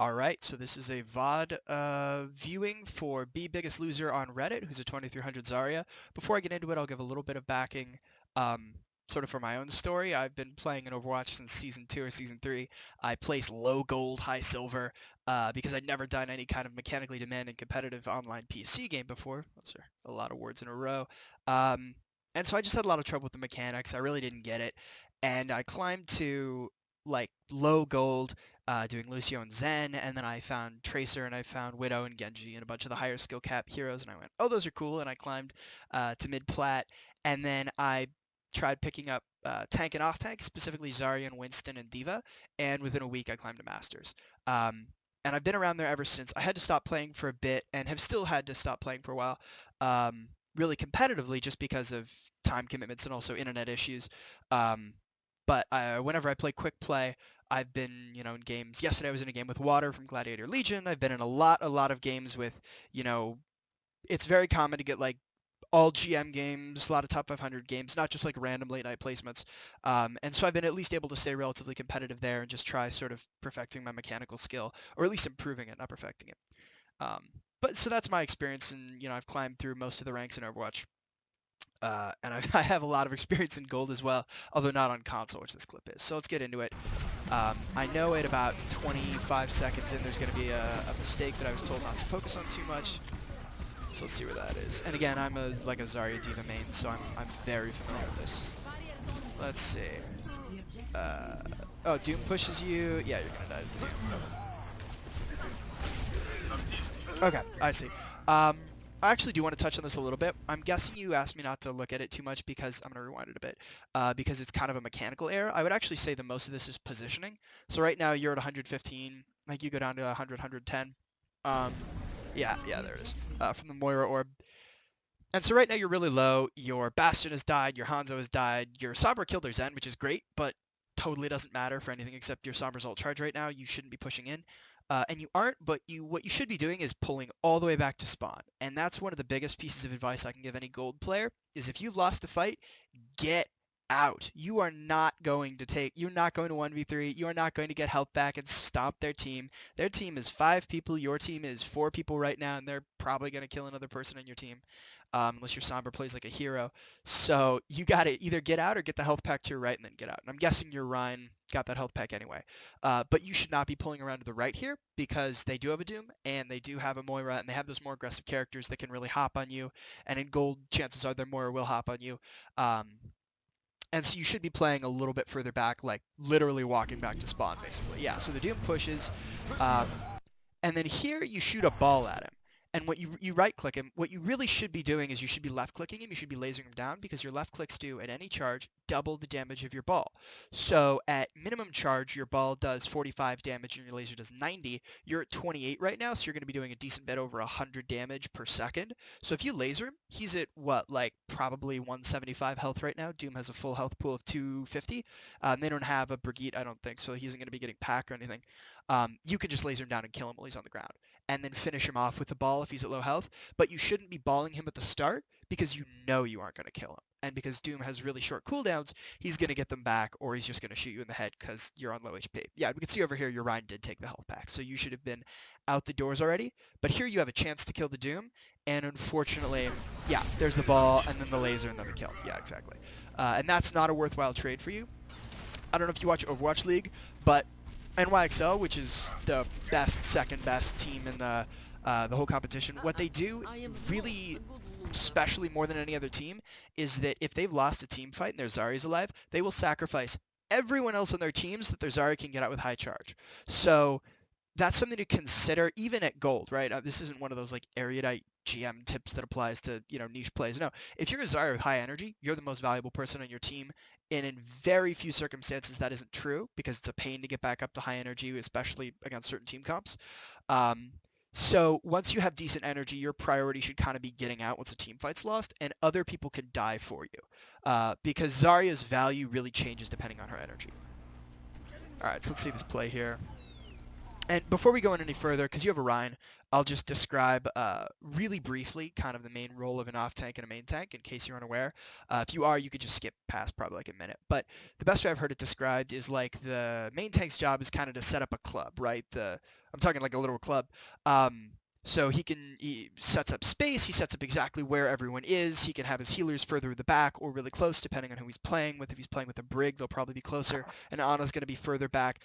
Alright, so this is a VOD viewing for B Biggest Loser on Reddit, who's a 2300 Zarya. Before I get into it, I'll give a little bit of backing, sort of for my own story. I've been playing in Overwatch since Season 2 or Season 3. I place low gold, high silver, because I'd never done any kind of mechanically demanding competitive online PC game before. Those are a lot of words in a row. And so I just had a lot of trouble with the mechanics. I really didn't get it. And I climbed to, like, low gold, doing Lucio and Zen, and then I found Tracer and I found Widow and Genji and a bunch of the higher skill cap heroes, and I went, oh, those are cool, and I climbed to mid plat, and then I tried picking up tank and off tank, specifically Zarya and Winston and Diva, and within a week I climbed to Masters. And I've been around there ever since. I had to stop playing for a bit and have still had to stop playing for a while, really competitively, just because of time commitments and also internet issues. But whenever I play quick play, I've been, in games. Yesterday I was in a game with Water from Gladiator Legion. I've been in a lot of games with, it's very common to get like all GM games, a lot of top 500 games, not just like random late night placements. And so I've been at least able to stay relatively competitive there and just try sort of perfecting my mechanical skill, or at least improving it, not perfecting it. But so that's my experience, and I've climbed through most of the ranks in Overwatch. And I have a lot of experience in gold as well, although not on console, which this clip is. So let's get into it. I know at about 25 seconds in, there's going to be a mistake that I was told not to focus on too much. So let's see where that is. And again, I'm like a Zarya Diva main, so I'm very familiar with this. Let's see. Oh, Doom pushes you. Yeah, you're going to die to Doom. Okay, I see. I actually do want to touch on this a little bit. I'm guessing you asked me not to look at it too much because I'm going to rewind it a bit, because it's kind of a mechanical error. I would actually say that most of this is positioning. So right now you're at 115, like you go down to 100, 110. Yeah, there it is, from the Moira orb. And so right now you're really low. Your Bastion has died, your Hanzo has died, your Sombra killed their Zen, which is great, but totally doesn't matter for anything except your Sombra's ult charge right now. You shouldn't be pushing in. And you aren't, but what you should be doing is pulling all the way back to spawn. And that's one of the biggest pieces of advice I can give any gold player, is if you've lost a fight, get out. You're not going to 1v3. You are not going to get health back and stop their team. Their team is 5 people. Your team is 4 people right now, and they're probably going to kill another person in your team, unless your Sombra plays like a hero. So you got to either get out or get the health pack to your right and then get out. And I'm guessing your Rhine got that health pack anyway. But you should not be pulling around to the right here, because they do have a Doom, and they do have a Moira, and they have those more aggressive characters that can really hop on you. And in gold, chances are their Moira will hop on you. And so you should be playing a little bit further back, like literally walking back to spawn, basically. Yeah, so the Doom pushes, and then here you shoot a ball at him. And what you right-click him, what you really should be doing is you should be left-clicking him, you should be lasering him down, because your left clicks do, at any charge, double the damage of your ball. So at minimum charge, your ball does 45 damage and your laser does 90. You're at 28 right now, so you're going to be doing a decent bit over 100 damage per second. So if you laser him, he's at, what, like probably 175 health right now. Doom has a full health pool of 250. They don't have a Brigitte, I don't think, so he isn't going to be getting pack or anything. You can just laser him down and kill him while he's on the ground, and then finish him off with the ball if he's at low health. But you shouldn't be balling him at the start, because you know you aren't going to kill him. And because Doom has really short cooldowns, he's going to get them back, or he's just going to shoot you in the head because you're on low HP. Yeah, we can see over here your Rhine did take the health pack, so you should have been out the doors already. But here you have a chance to kill the Doom, and unfortunately, yeah, there's the ball, and then the laser, and then the kill. Yeah, exactly. And that's not a worthwhile trade for you. I don't know if you watch Overwatch League, but NYXL, which is the second best team in the whole competition, what they do really, especially more than any other team, is that if they've lost a team fight and their Zarya's alive, they will sacrifice everyone else on their team so that their Zarya can get out with high charge. So that's something to consider even at gold, right? This isn't one of those like erudite GM tips that applies to, niche plays. No, if you're a Zarya with high energy, you're the most valuable person on your team. And in very few circumstances that isn't true, because it's a pain to get back up to high energy, especially against certain team comps. So once you have decent energy, your priority should kind of be getting out once a team fight's lost, and other people can die for you, because Zarya's value really changes depending on her energy. All right, so let's see this play here. And before we go in any further, because you have a Rhine, I'll just describe really briefly kind of the main role of an off tank and a main tank in case you're unaware. If you are, you could just skip past probably like a minute. But the best way I've heard it described is like the main tank's job is kind of to set up a club, right? I'm talking like a literal club. Um, so he sets up space, he sets up exactly where everyone is, he can have his healers further in the back or really close depending on who he's playing with. If he's playing with a Brig, they'll probably be closer, and Ana's going to be further back.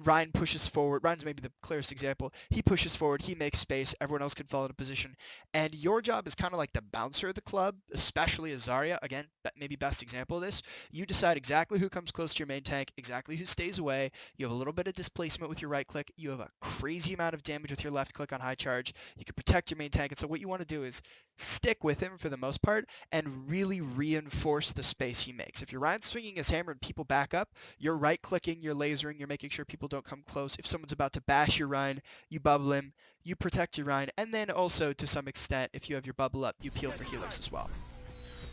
Ryan pushes forward. Ryan's maybe the clearest example. He pushes forward. He makes space. Everyone else can fall into position. And your job is kind of like the bouncer of the club, especially as Zarya. Again, maybe best example of this. You decide exactly who comes close to your main tank, exactly who stays away. You have a little bit of displacement with your right click. You have a crazy amount of damage with your left click on high charge. You can protect your main tank. And so what you want to do is stick with him for the most part and really reinforce the space he makes. If your Ryan's swinging his hammer and people back up, you're right clicking, you're lasering, you're making sure people don't come close. If someone's about to bash your Ryan, you bubble him, you protect your Ryan, and then also to some extent, if you have your bubble up, you peel for healers as well.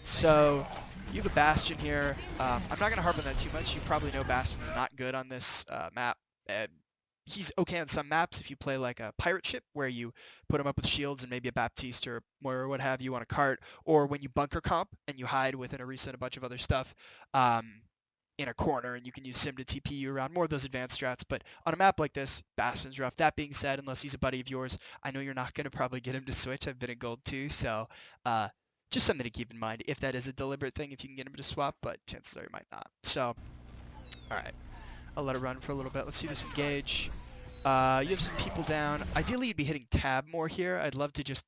So you have a Bastion here. I'm not going to harp on that too much. You probably know Bastion's not good on this map. He's okay on some maps if you play like a pirate ship where you put him up with shields and maybe a Baptiste or more or what have you on a cart, or when you bunker comp and you hide within a Orisa and a bunch of other stuff in a corner and you can use Sim to TP you around, more of those advanced strats. But on a map like this, Bastion's rough. That being said, unless he's a buddy of yours, I know you're not going to probably get him to switch. I've been in gold too, so just something to keep in mind if that is a deliberate thing, if you can get him to swap, but chances are you might not. So, all right. I'll let it run for a little bit. Let's see this engage. You have some people down. Ideally, you'd be hitting tab more here. I'd love to just,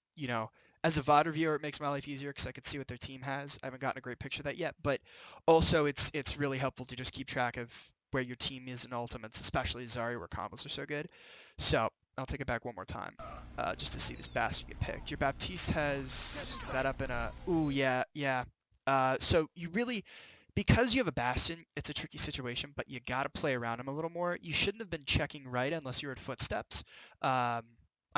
as a VOD reviewer, it makes my life easier because I can see what their team has. I haven't gotten a great picture of that yet, but also it's really helpful to just keep track of where your team is in ultimates, especially Zarya, where combos are so good. So I'll take it back one more time, just to see this Bastion get picked. Your Baptiste has that up in a... Ooh, yeah. So you really... Because you have a Bastion, it's a tricky situation, but you got to play around him a little more. You shouldn't have been checking right unless you were at footsteps. I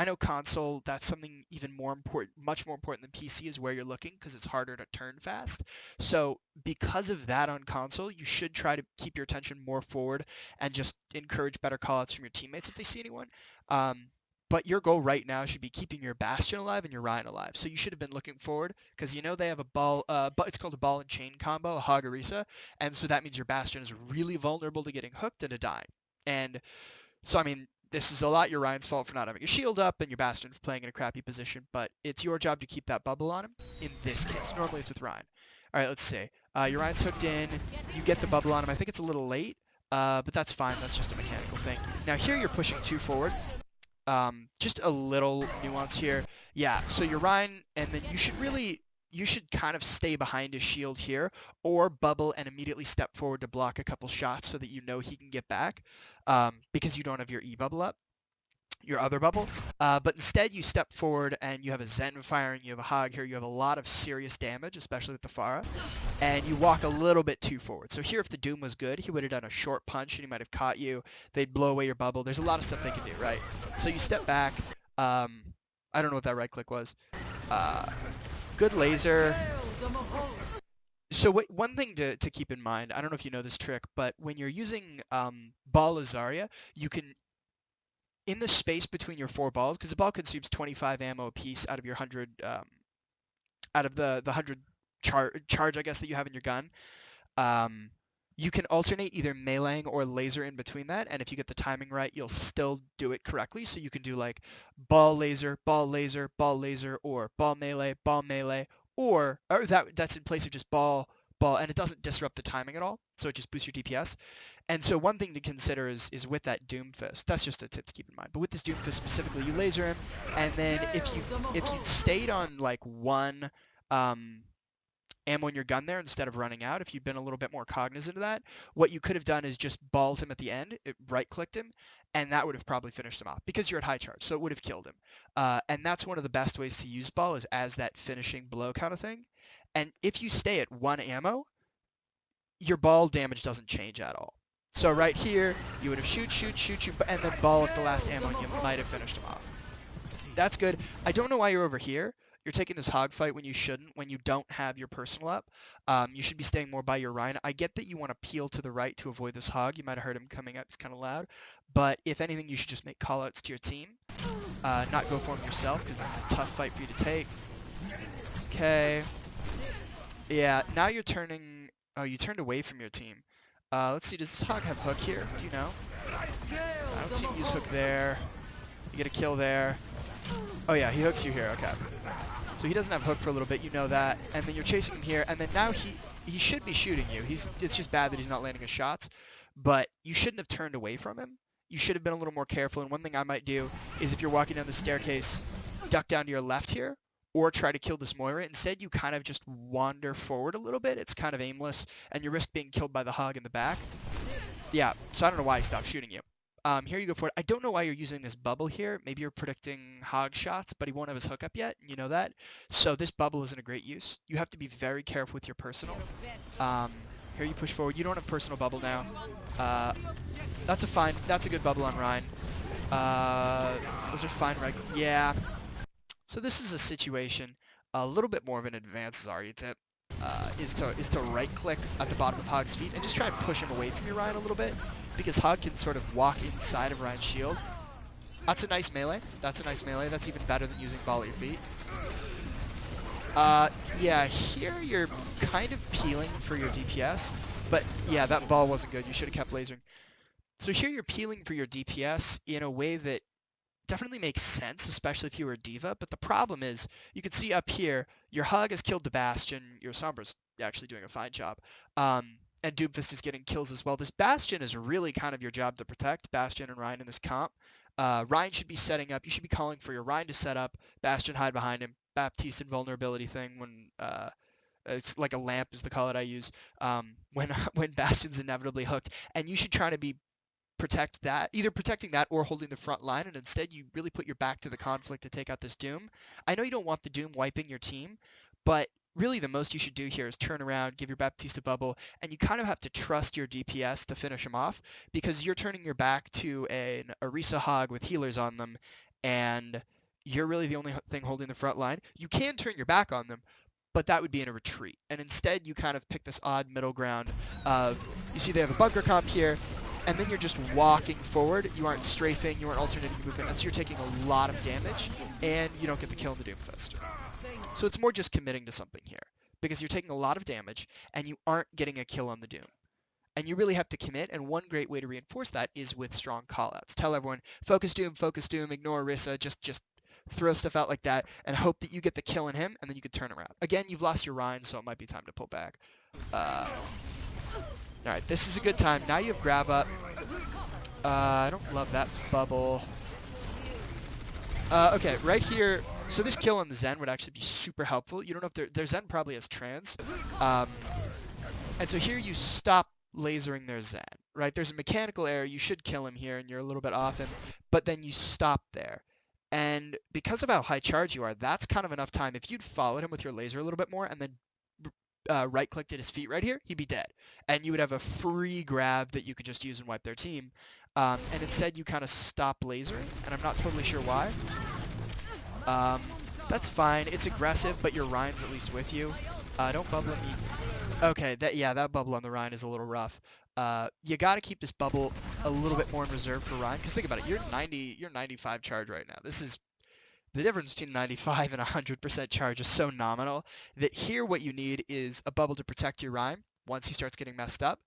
know console, that's something even more important, much more important than PC is where you're looking because it's harder to turn fast. So because of that on console, you should try to keep your attention more forward and just encourage better callouts from your teammates if they see anyone. But your goal right now should be keeping your Bastion alive and your Ryan alive. So you should have been looking forward because they have a ball, but it's called a ball and chain combo, a Hog Orisa, and so that means your Bastion is really vulnerable to getting hooked and to dying. And so, I mean, this is a lot your Ryan's fault for not having a shield up and your Bastion for playing in a crappy position, but it's your job to keep that bubble on him in this case. Normally it's with Ryan. All right, let's see. Your Ryan's hooked in. You get the bubble on him. I think it's a little late, but that's fine. That's just a mechanical thing. Now here you're pushing 2 forward. Just a little nuance here. Yeah, so you're Ryan, and then you should kind of stay behind his shield here, or bubble and immediately step forward to block a couple shots so that you know he can get back, because you don't have your E bubble up, your other bubble. But instead you step forward and you have a Zen firing, you have a Hog here, you have a lot of serious damage, especially with the Pharah, and you walk a little bit too forward. So here if the Doom was good, he would have done a short punch and he might have caught you. They'd blow away your bubble. There's a lot of stuff they can do, right? So you step back. I don't know what that right click was. Good laser. So one thing to keep in mind, I don't know if you know this trick, but when you're using Ball as Zarya, you can, in the space between your 4 balls, because the ball consumes 25 ammo a piece out of your 100, out of the 100 charge, I guess, that you have in your gun. You can alternate either meleeing or laser in between that, and if you get the timing right, you'll still do it correctly. So you can do like ball laser, ball laser, ball laser, or ball melee, or that's in place of just ball, and it doesn't disrupt the timing at all, so it just boosts your DPS. And so one thing to consider is with that Doom Fist. That's just a tip to keep in mind. But with this Doom Fist specifically, you laser him, and then if you stayed on like 1 ammo in your gun there instead of running out, if you'd been a little bit more cognizant of that, what you could have done is just balled him at the end, right-clicked him, and that would have probably finished him off because you're at high charge, so it would have killed him. And that's one of the best ways to use ball, is as that finishing blow kind of thing. And if you stay at 1 ammo, your ball damage doesn't change at all. So right here, you would have shoot, and then ball at the last ammo, and you might have finished him off. That's good. I don't know why you're over here. You're taking this hog fight when you shouldn't, when you don't have your personal up. You should be staying more by your Rhine. I get that you want to peel to the right to avoid this hog. You might have heard him coming up. He's kind of loud. But if anything, you should just make callouts to your team. Not go for him yourself, because this is a tough fight for you to take. Okay. Yeah, now you're turning... Oh, you turned away from your team. Let's see, does this hog have hook here? Do you know? I don't see him use hook there. You get a kill there. Oh yeah, he hooks you here, okay. So he doesn't have hook for a little bit, you know that. And then you're chasing him here, and then now he should be shooting you. It's just bad that he's not landing his shots. But you shouldn't have turned away from him. You should have been a little more careful, and one thing I might do is if you're walking down the staircase, duck down to your left here, or try to kill this Moira. Instead, you kind of just wander forward a little bit. It's kind of aimless, and you risk being killed by the hog in the back. Yeah, so I don't know why he stopped shooting you. Here you go for it. I don't know why you're using this bubble here. Maybe you're predicting hog shots, but he won't have his hook up yet. You know that. So this bubble isn't a great use. You have to be very careful with your personal. Here you push forward. You don't have personal bubble now. That's a good bubble on Rhine. Those are fine, right? Yeah. So this is a situation, a little bit more of an advanced Zarya tip, is to right-click at the bottom of Hog's feet and just try and push him away from your Rhine a little bit, because Hog can sort of walk inside of Rhine's shield. That's a nice melee. That's a nice melee. That's even better than using ball at your feet. Yeah, here you're kind of peeling for your DPS, but yeah, that ball wasn't good. You should have kept lasering. So here you're peeling for your DPS in a way that definitely makes sense, especially if you were a diva, but the problem is, you can see up here, your Hug has killed the Bastion, your Sombra's actually doing a fine job, and Doomfist is getting kills as well. This Bastion is really kind of your job to protect, Bastion and Rhine in this comp. Rhine should be setting up, you should be calling for your Rhine to set up, Bastion hide behind him, Baptiste invulnerability thing when, it's like a lamp is the call that I use, when Bastion's inevitably hooked, and you should try to be protect that, either protecting that or holding the front line, and instead you really put your back to the conflict to take out this Doom. I know you don't want the Doom wiping your team, but really the most you should do here is turn around, give your Baptiste a bubble, and you kind of have to trust your DPS to finish him off, because you're turning your back to an Orisa Hog with healers on them, and you're really the only thing holding the front line. You can turn your back on them, but that would be in a retreat, and instead you kind of pick this odd middle ground of, you see they have a bunker comp here, and then you're just walking forward. You aren't strafing, you aren't alternating movement, and so you're taking a lot of damage, and you don't get the kill in the Doomfist. So it's more just committing to something here, because you're taking a lot of damage, and you aren't getting a kill on the Doom. And you really have to commit, and one great way to reinforce that is with strong callouts. Tell everyone, focus Doom, ignore Orisa, just throw stuff out like that, and hope that you get the kill on him, and then you can turn around. Again, you've lost your Rhine, so it might be time to pull back. Alright, this is a good time. Now you have grab up. I don't love that bubble. Okay, right here. So this kill on the Zen would actually be super helpful. You don't know if their Zen probably has trans. And so here you stop lasering their Zen, right? There's a mechanical error. You should kill him here, and you're a little bit off him. But then you stop there. And because of how high charge you are, that's kind of enough time. If you'd followed him with your laser a little bit more and then right-clicked at his feet right here, he'd be dead. And you would have a free grab that you could just use and wipe their team. And instead, you kind of stop lasering, and I'm not totally sure why. That's fine. It's aggressive, but your Rhine's at least with you. Don't bubble me. Okay, that bubble on the Rhine is a little rough. You got to keep this bubble a little bit more in reserve for Rhine, because think about it. You're 95 charge right now. This is the difference between 95 and 100% charge is so nominal that here what you need is a bubble to protect your Rhine once he starts getting messed up.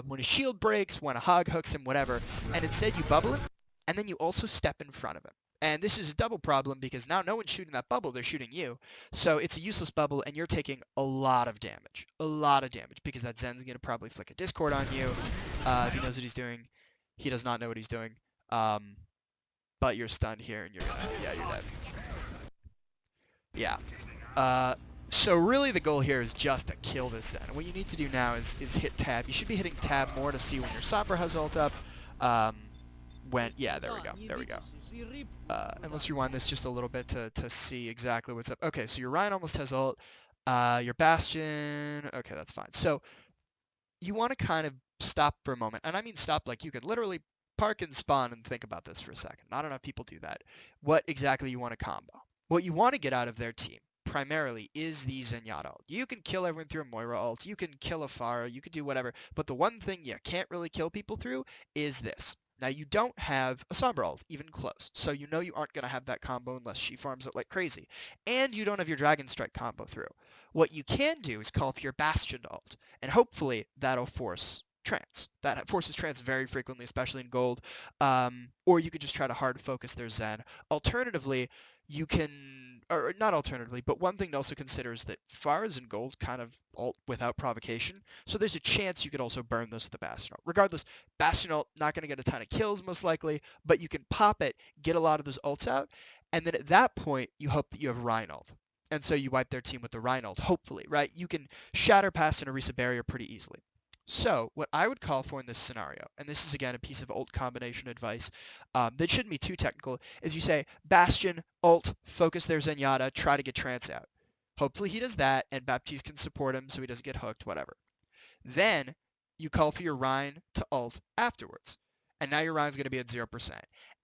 When his shield breaks, when a hog hooks him, whatever. And instead you bubble him, and then you also step in front of him. And this is a double problem because now no one's shooting that bubble, they're shooting you. So it's a useless bubble, and you're taking a lot of damage. A lot of damage, because that Zen's going to probably flick a Discord on you. If he knows what he's doing. He does not know what he's doing. But you're stunned here, and you're dead. Yeah. So really the goal here is just to kill this Zen. What you need to do now is hit tab. You should be hitting tab more to see when your Sombra has ult up. Yeah, there we go. And let's rewind this just a little bit to see exactly what's up. Okay, so your Rhine almost has ult. Your Bastion, okay, that's fine. So you want to kind of stop for a moment. And I mean stop like you could literally park and spawn and think about this for a second. Not enough people do that. What exactly you want to combo? what you want to get out of their team primarily is the Zenyatta ult. You can kill everyone through a Moira ult, you can kill a Pharah, you can do whatever, but the one thing you can't really kill people through is this. Now, you don't have a Sombra ult, even close, so you know you aren't going to have that combo unless she farms it like crazy. And you don't have your Dragon Strike combo through. What you can do is call for your Bastion ult, and hopefully that'll force trance. That forces trance very frequently, especially in gold. Or you could just try to hard focus their Zen. Alternatively, you can, or not alternatively, but one thing to also consider is that Pharahs in gold kind of ult without provocation, so there's a chance you could also burn those with the Bastion ult. Regardless, Bastion ult not going to get a ton of kills most likely, but you can pop it, get a lot of those ults out, and then at that point, you hope that you have Rein ult. And so you wipe their team with the Rein ult, hopefully, right? You can shatter past an Orisa barrier pretty easily. So what I would call for in this scenario, and this is again a piece of ult combination advice that shouldn't be too technical, is you say Bastion, ult, focus their Zenyatta, try to get trance out. Hopefully he does that, and Baptiste can support him so he doesn't get hooked, whatever. Then you call for your Rein to ult afterwards. And now your Rein's going to be at 0%.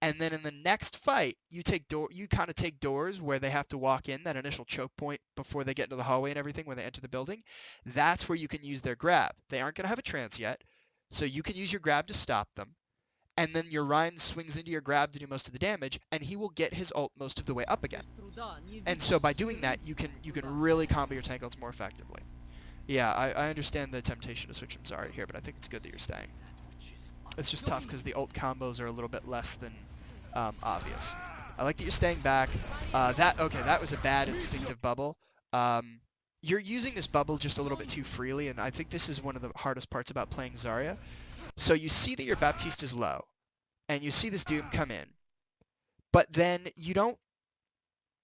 And then in the next fight, you kind of take doors where they have to walk in, that initial choke point before they get into the hallway and everything when they enter the building. That's where you can use their grab. They aren't going to have a trance yet, so you can use your grab to stop them. And then your Rein swings into your grab to do most of the damage, and he will get his ult most of the way up again. And so by doing that, you can really combo your tank ults more effectively. Yeah, I understand the temptation to switch from Zarya here, but I think it's good that you're staying. It's just tough because the ult combos are a little bit less than obvious. I like that you're staying back. That was a bad instinctive bubble. You're using this bubble just a little bit too freely, and I think this is one of the hardest parts about playing Zarya. So you see that your Baptiste is low, and you see this Doom come in, but then you don't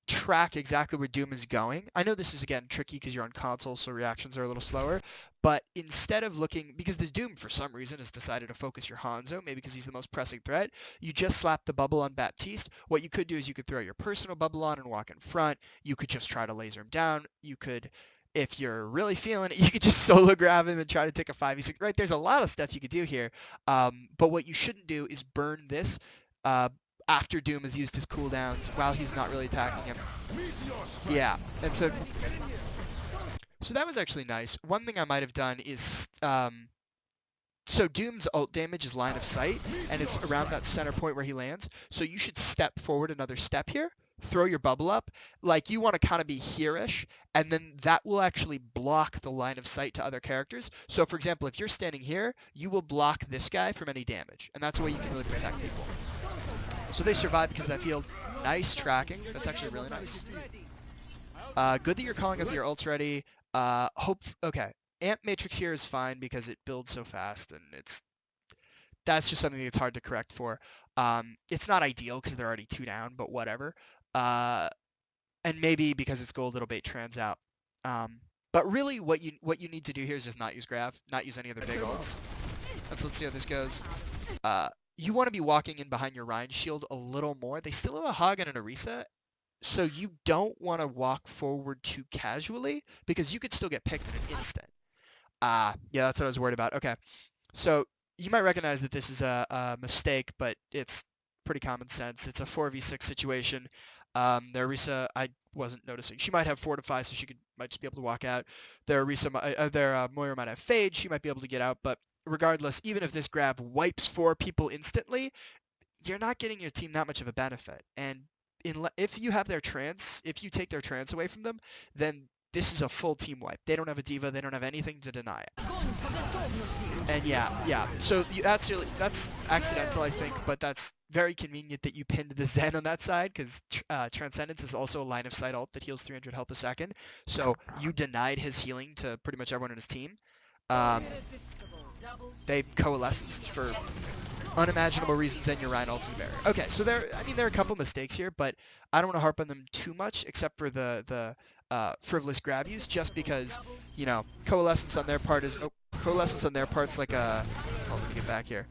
track exactly where Doom is going. I know this is, again, tricky because you're on console, so reactions are a little slower, but instead of looking, because this Doom, for some reason, has decided to focus your Hanzo, maybe because he's the most pressing threat, you just slap the bubble on Baptiste. What you could do is you could throw your personal bubble on and walk in front. You could just try to laser him down. You could, if you're really feeling it, you could just solo grab him and try to take a 5v6. Right, there's a lot of stuff you could do here, but what you shouldn't do is burn this after Doom has used his cooldowns while he's not really attacking him. Yeah, and so that was actually nice. One thing I might have done is, so Doom's ult damage is line of sight, and it's around that center point where he lands, so you should step forward another step here, throw your bubble up, like you want to kind of be here-ish, and then that will actually block the line of sight to other characters. So for example, if you're standing here, you will block this guy from any damage, and that's a way you can really protect people. So they survive because of that field. Nice tracking. That's actually really nice. Good that you're calling up your ults ready. Okay. Amp Matrix here is fine because it builds so fast, and that's just something that's hard to correct for. It's not ideal because they're already 2 down, but whatever. And maybe because it's gold, it'll bait trans out. But really, what you need to do here is just not use Grav, not use any other big ults. And so let's see how this goes. You want to be walking in behind your Rein shield a little more. They still have a Hog and an Orisa, so you don't want to walk forward too casually because you could still get picked in an instant. Yeah, that's what I was worried about. Okay, so you might recognize that this is a mistake, but it's pretty common sense. It's a 4v6 situation. Their Orisa, I wasn't noticing. She might have fortify, so she might just be able to walk out. Their Moira might have Fade. She might be able to get out, but regardless, even if this grab wipes 4 people instantly, you're not getting your team that much of a benefit. And if you have their trance, if you take their trance away from them, then this is a full team wipe. They don't have a diva. They don't have anything to deny it. And yeah. So that's accidental, I think, but that's very convenient that you pinned the Zen on that side because Transcendence is also a line of sight ult that heals 300 health a second. So you denied his healing to pretty much everyone in his team. They coalesced for unimaginable reasons, and your Rein ults and barrier. Okay, so there are a couple mistakes here, but I don't want to harp on them too much, except for the frivolous grab use, just because, you know, coalescence on their part is like a, oh, let me get back here,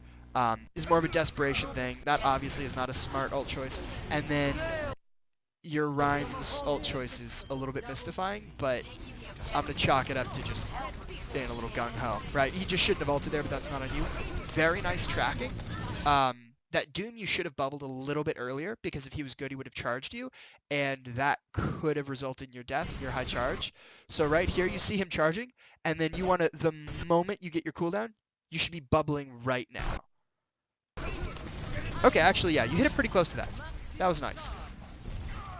is more of a desperation thing. That obviously is not a smart ult choice, and then your Rein's ult choice is a little bit mystifying, but I'm gonna chalk it up to just being a little gung-ho, right? He just shouldn't have ulted there, but that's not on you. Very nice tracking. that Doom you should have bubbled a little bit earlier, because if he was good, he would have charged you, and that could have resulted in your death and your high charge. So right here, you see him charging, and then you want to, the moment you get your cooldown, you should be bubbling right now. Okay, actually, yeah, you hit it pretty close to that. That was nice.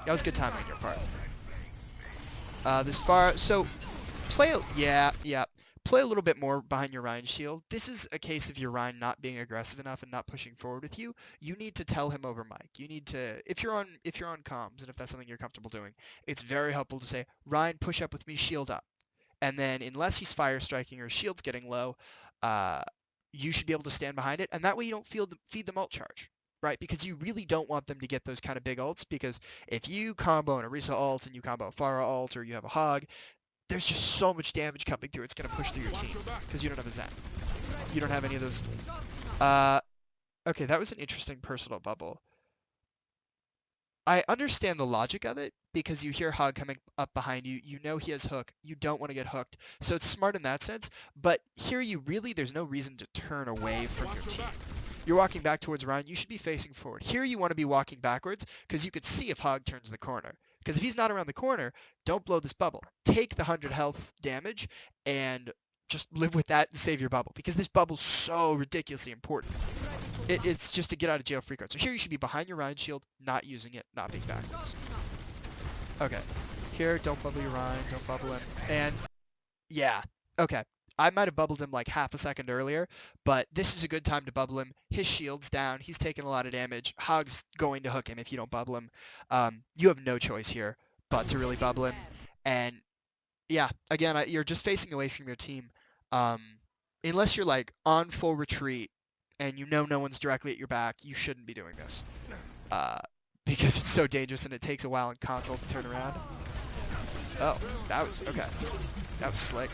That was good timing on your part. This far, so play, yeah, play a little bit more behind your Ryan shield. This is a case of your Ryan not being aggressive enough and not pushing forward with you. You need to tell him over mic. You need to, if you're on comms and if that's something you're comfortable doing, it's very helpful to say, Ryan, push up with me, shield up. And then unless he's fire striking or shield's getting low, you should be able to stand behind it, and that way you don't feed them ult charge. Right, because you really don't want them to get those kind of big ults, because if you combo an Orisa ult and you combo a Pharah ult or you have a Hog, there's just so much damage coming through, it's going to push through your team, because you don't have a Zen. You don't have any of those. Okay, that was an interesting personal bubble. I understand the logic of it, because you hear Hog coming up behind you, you know he has hook, you don't want to get hooked, so it's smart in that sense, but here there's no reason to turn away from your team. You're walking back towards Ryan, you should be facing forward. Here you want to be walking backwards, because you could see if Hog turns the corner. Because if he's not around the corner, don't blow this bubble. Take the 100 health damage, and just live with that and save your bubble. Because this bubble's so ridiculously important. It's just to get out of jail free card. So here you should be behind your Ryan shield, not using it, not being backwards. Okay. Here, don't bubble your Ryan, don't bubble him. And, yeah. Okay. I might have bubbled him like half a second earlier, but this is a good time to bubble him. His shield's down. He's taking a lot of damage. Hog's going to hook him if you don't bubble him. You have no choice here but to really bubble him. And yeah, again, you're just facing away from your team. Unless you're like on full retreat and you know no one's directly at your back, you shouldn't be doing this. Because it's so dangerous and it takes a while in console to turn around. Oh, that was, okay. That was slick.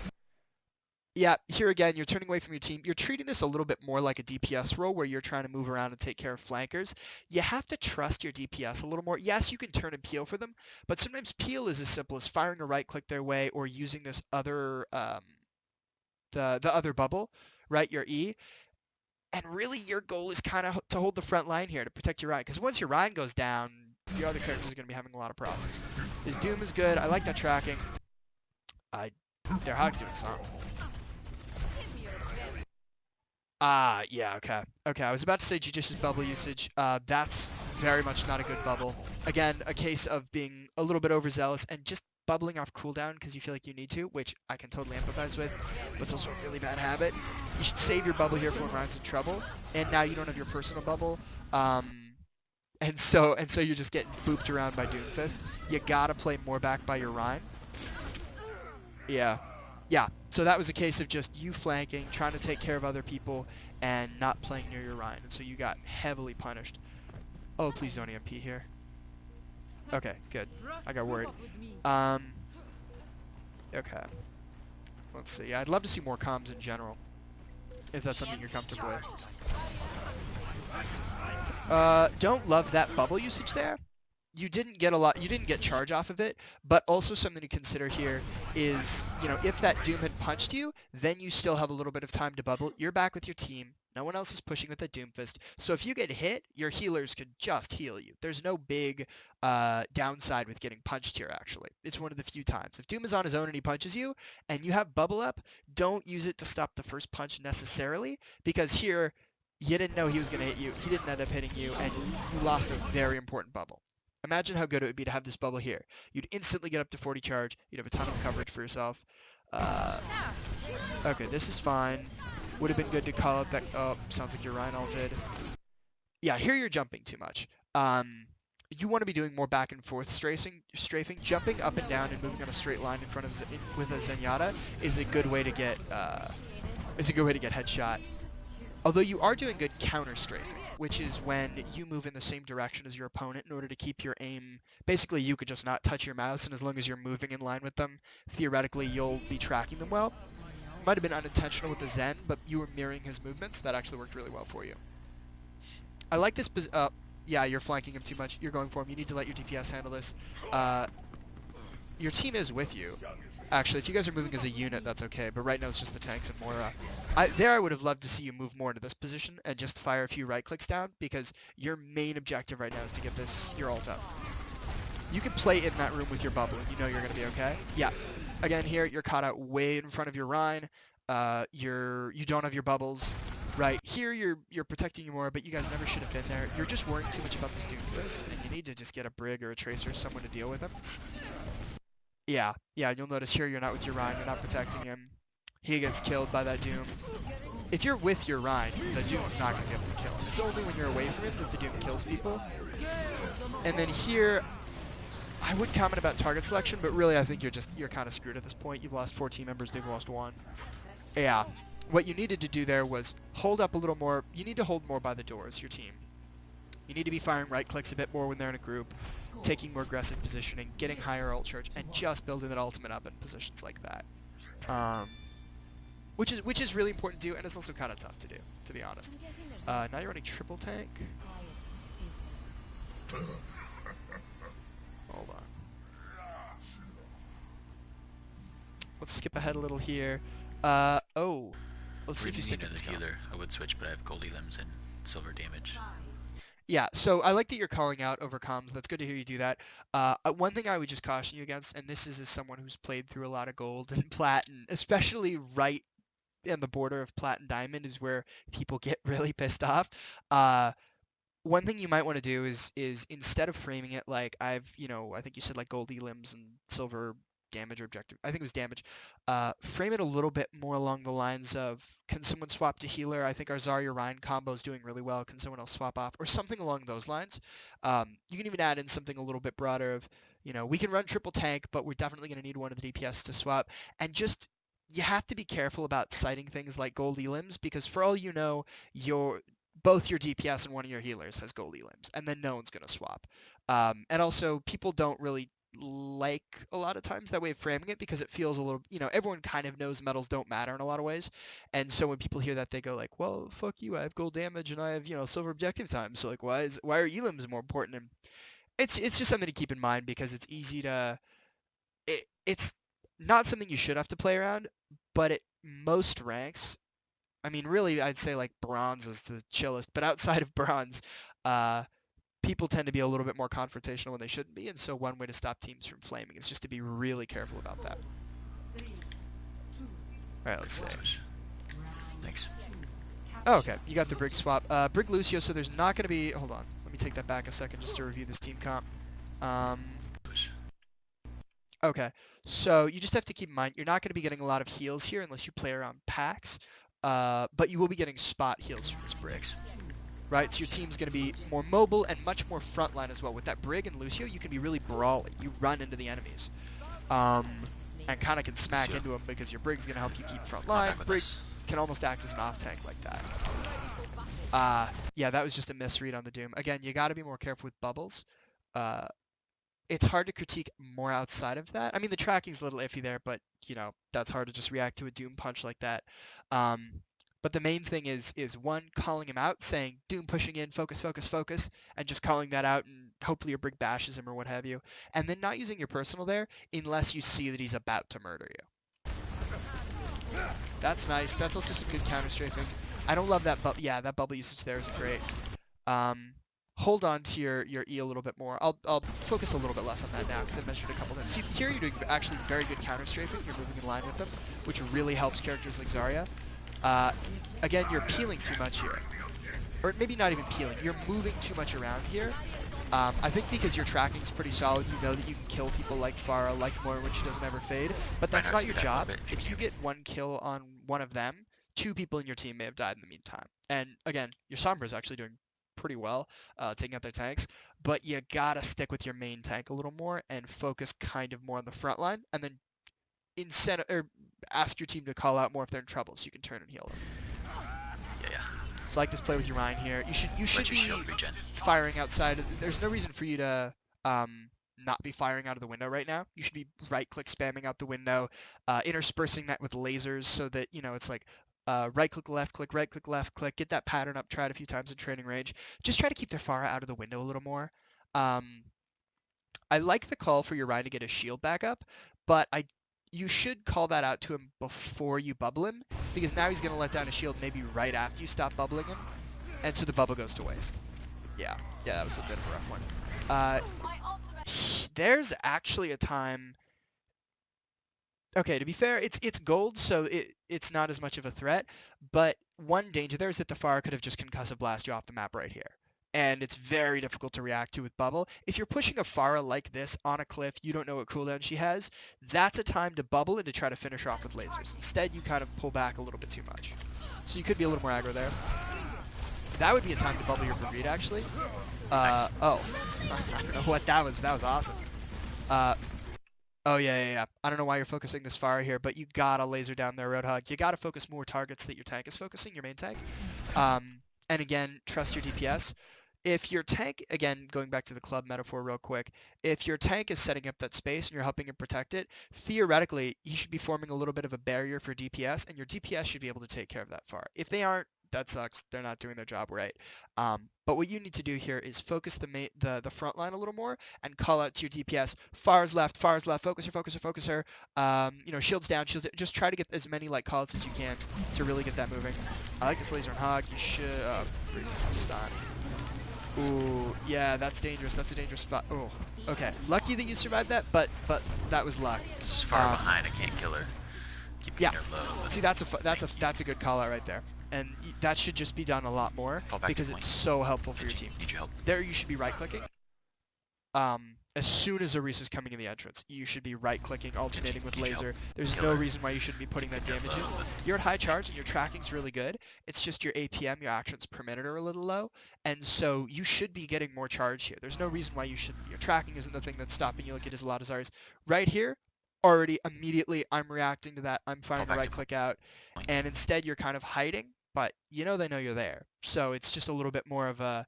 Yeah, here again, you're turning away from your team. You're treating this a little bit more like a DPS role where you're trying to move around and take care of flankers. You have to trust your DPS a little more. Yes, you can turn and peel for them, but sometimes peel is as simple as firing a right click their way or using this other, the other bubble, right, your E. And really your goal is kind of to hold the front line here to protect your Ryan, because once your Ryan goes down, your other characters are going to be having a lot of problems. His Doom is good. I like that tracking. Their Hog's doing something. Yeah, okay. Okay, I was about to say judicious bubble usage. That's very much not a good bubble. Again, a case of being a little bit overzealous and just bubbling off cooldown because you feel like you need to, which I can totally empathize with, but it's also a really bad habit. You should save your bubble here for when Ryan's in trouble, and now you don't have your personal bubble. And so you're just getting booped around by Doomfist. You gotta play more back by your Ryan. Yeah. Yeah, so that was a case of just you flanking, trying to take care of other people, and not playing near your Ryan, and so you got heavily punished. Oh, please don't EMP here. Okay, good. I got worried. Okay. Let's see. Yeah, I'd love to see more comms in general, if that's something you're comfortable with. Don't love that bubble usage there. You didn't get charge off of it, but also something to consider here is, if that Doom had punched you, then you still have a little bit of time to bubble. You're back with your team. No one else is pushing with the Doomfist. So if you get hit, your healers could just heal you. There's no big downside with getting punched here, actually. It's one of the few times. If Doom is on his own and he punches you, and you have bubble up, don't use it to stop the first punch necessarily, because here, you didn't know he was going to hit you. He didn't end up hitting you, and you lost a very important bubble. Imagine how good it would be to have this bubble here. You'd instantly get up to 40 charge. You'd have a ton of coverage for yourself. Okay, this is fine. Would have been good to call out that. Oh, sounds like your Ryan ulted. Yeah, here you're jumping too much. You want to be doing more back and forth strafing. Jumping up and down and moving on a straight line in front of with a Zenyatta is a good way to get headshot. Although you are doing good counter strafing, which is when you move in the same direction as your opponent in order to keep your aim. Basically, you could just not touch your mouse, and as long as you're moving in line with them, theoretically, you'll be tracking them well. Might have been unintentional with the Zen, but you were mirroring his movements. That actually worked really well for you. I like this. Yeah, you're flanking him too much. You're going for him. You need to let your DPS handle this. your team is with you. Actually, if you guys are moving as a unit, that's okay. But right now it's just the tanks and Moira. I would have loved to see you move more into this position and just fire a few right clicks down because your main objective right now is to get your ult up. You can play in that room with your bubble. You know you're gonna be okay. Yeah. Again, here you're caught out way in front of your Rhine. You don't have your bubbles. Right here, you're protecting you more, but you guys never should have been there. You're just worrying too much about this Doomfist, and you need to just get a Brig or a Tracer, someone to deal with him. Yeah, you'll notice here you're not with your Rhine, you're not protecting him. He gets killed by that Doom. If you're with your Rhine, the Doom's not going to be able to kill him. It's only when you're away from him that the Doom kills people. And then here, I would comment about target selection, but really I think you're kind of screwed at this point. You've lost 4 team members, they've lost 1. Yeah. What you needed to do there was hold up a little more. You need to hold more by the doors, your team. You need to be firing right clicks a bit more when they're in a group, taking more aggressive positioning, getting higher ult charge, and just building that ultimate up in positions like that. Which is really important to do, and it's also kind of tough to do, to be honest. Now you're running triple tank. Hold on. Let's skip ahead a little here. Oh. Let's see if you stick with the healer. I would switch, but I have Goldie Limbs and silver damage. Yeah, so I like that you're calling out over comms. That's good to hear you do that. One thing I would just caution you against, and this is as someone who's played through a lot of gold and plat, and especially right on the border of plat and diamond is where people get really pissed off. One thing you might want to do is instead of framing it like I think you said like Goldie Limbs and silver damage or objective. I think it was damage. Frame it a little bit more along the lines of, can someone swap to healer? I think our Zarya Rhine combo is doing really well. Can someone else swap off? Or something along those lines. You can even add in something a little bit broader of, we can run triple tank, but we're definitely going to need one of the DPS to swap. And just, you have to be careful about citing things like Goldie Limbs, because for all you know, both your DPS and one of your healers has Goldie Limbs, and then no one's going to swap. And also, people don't really like a lot of times that way of framing it because it feels a little, everyone kind of knows medals don't matter in a lot of ways. And so when people hear that, they go like, well, fuck you, I have gold damage and I have, silver objective time. So like, why are elims more important? And it's just something to keep in mind because it's easy to, it's not something you should have to play around, but at most ranks, I mean, really, I'd say like bronze is the chillest, but outside of bronze, people tend to be a little bit more confrontational when they shouldn't be, and so one way to stop teams from flaming is just to be really careful about that. All right, let's see. Thanks. Oh, okay, you got the Brig swap. Brig Lucio, so there's not going to be... Hold on, let me take that back a second just to review this team comp. Okay, so you just have to keep in mind, you're not going to be getting a lot of heals here unless you play around packs, but you will be getting spot heals from this Brig. Right, so your team's going to be more mobile and much more frontline as well. With that Brig and Lucio, you can be really brawly. You run into the enemies, and kind of can smack into them because your Brig's going to help you keep frontline. Brig can almost act as an off-tank like that. Yeah, that was just a misread on the Doom. Again, you got to be more careful with bubbles. It's hard to critique more outside of that. I mean, the tracking's a little iffy there, but, that's hard to just react to a Doom punch like that. But the main thing is one, calling him out, saying, Doom pushing in, focus, focus, focus, and just calling that out, and hopefully your Brig bashes him or what have you. And then not using your personal there unless you see that he's about to murder you. That's nice. That's also some good counter-strafing. I don't love that bubble. Yeah, that bubble usage there is great. Hold on to your E a little bit more. I'll focus a little bit less on that now because I've mentioned it a couple times. See, here you're doing actually very good counter-strafing. You're moving in line with them, which really helps characters like Zarya. Again, you're peeling too much here. Or maybe not even peeling, you're moving too much around here. I think because your tracking's pretty solid, you know that you can kill people like Pharah, like Moira when she doesn't ever fade, but that's not your job. If you get one kill on one of them, 2 people in your team may have died in the meantime. And again, your Sombra's actually doing pretty well, taking out their tanks, but you gotta stick with your main tank a little more and focus kind of more on the front line, and then ask your team to call out more if they're in trouble, so you can turn and heal them. Yeah. So like this play with your Rhine here. You should be firing outside. There's no reason for you to not be firing out of the window right now. You should be right-click spamming out the window, interspersing that with lasers so that, it's like right-click, left-click, right-click, left-click. Get that pattern up, try it a few times in training range. Just try to keep their Pharah out of the window a little more. I like the call for your Ryan to get his shield back up, but you should call that out to him before you bubble him, because now he's going to let down his shield maybe right after you stop bubbling him, and so the bubble goes to waste. Yeah, that was a bit of a rough one. There's actually a time... Okay, to be fair, it's gold, so it's not as much of a threat, but one danger there is that the Pharah could have just concussive blast you off the map right here. And it's very difficult to react to with bubble. If you're pushing a Pharah like this on a cliff, you don't know what cooldown she has, that's a time to bubble and to try to finish her off with lasers. Instead, you kind of pull back a little bit too much. So you could be a little more aggro there. That would be a time to bubble your Brigade, actually. Nice. Oh, I don't know what that was. That was awesome. Oh, yeah. I don't know why you're focusing this far here, but you gotta laser down their Roadhog. You gotta focus more targets that your tank is focusing, your main tank. And again, trust your DPS. If your tank, again, going back to the club metaphor real quick, if your tank is setting up that space and you're helping him protect it, theoretically, you should be forming a little bit of a barrier for DPS, and your DPS should be able to take care of that far. If they aren't, that sucks. They're not doing their job right. But what you need to do here is focus the front line a little more and call out to your DPS. Far's left, focus her. Shields down, shields down. Just try to get as many like callouts as you can to really get that moving. I like this laser and hog. You should bring this the stun. Ooh, yeah, that's dangerous. That's a dangerous spot. Oh, okay. Lucky that you survived that, but that was luck. This is far behind. I can't kill her. Keep Yeah. her low. But See, that's a good call out right there. And that should just be done a lot more because it's so helpful for your team. Need your help. There you should be right-clicking. As soon as Arisa's coming in the entrance, you should be right-clicking, alternating with laser. There's no reason why you shouldn't be putting that damage in. You're at high charge and your tracking's really good. It's just your APM, your actions per minute are a little low, and so you should be getting more charge here. There's no reason why you shouldn't. Your tracking isn't the thing that's stopping you like it is a lot of Zarya's. Right here, already immediately I'm reacting to that. I'm firing right-click out, and instead you're kind of hiding, but they know you're there. So it's just a little bit more of a...